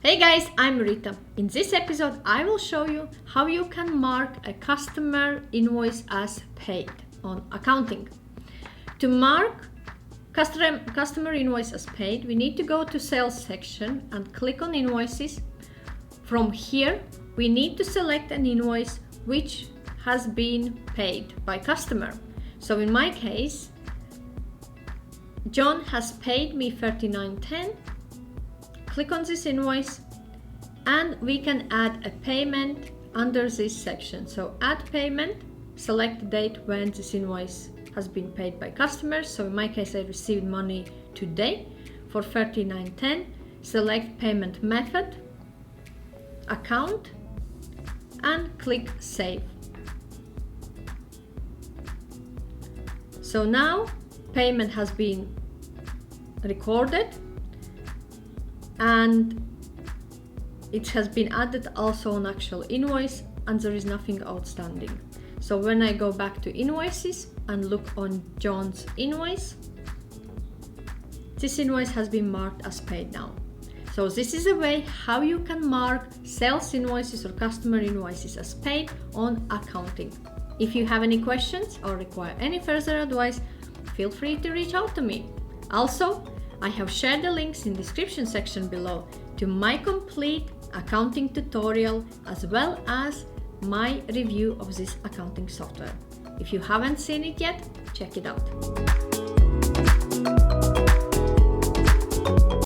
Hey guys, I'm Rita. In this episode, I will show you how you can mark a customer invoice as paid on accounting. To mark customer invoice as paid, we need to go to sales section and click on invoices. From here, we need to select an invoice which has been paid by customer. So in my case, John has paid me $39.10. Click on this invoice and we can add a payment under this section. So add payment, select the date when this invoice has been paid by customers. So in my case, I received money today for $39.10. Select payment method, account, and click save. So now payment has been recorded and it has been added also on actual invoice and there is nothing outstanding. So when I go back to invoices and look on John's invoice, this invoice has been marked as paid now. So this is a way how you can mark sales invoices or customer invoices as paid on accounting. If you have any questions or require any further advice, feel free to reach out to me. Also, I have shared the links in the description section below to my complete accounting tutorial as well as my review of this accounting software. If you haven't seen it yet, check it out.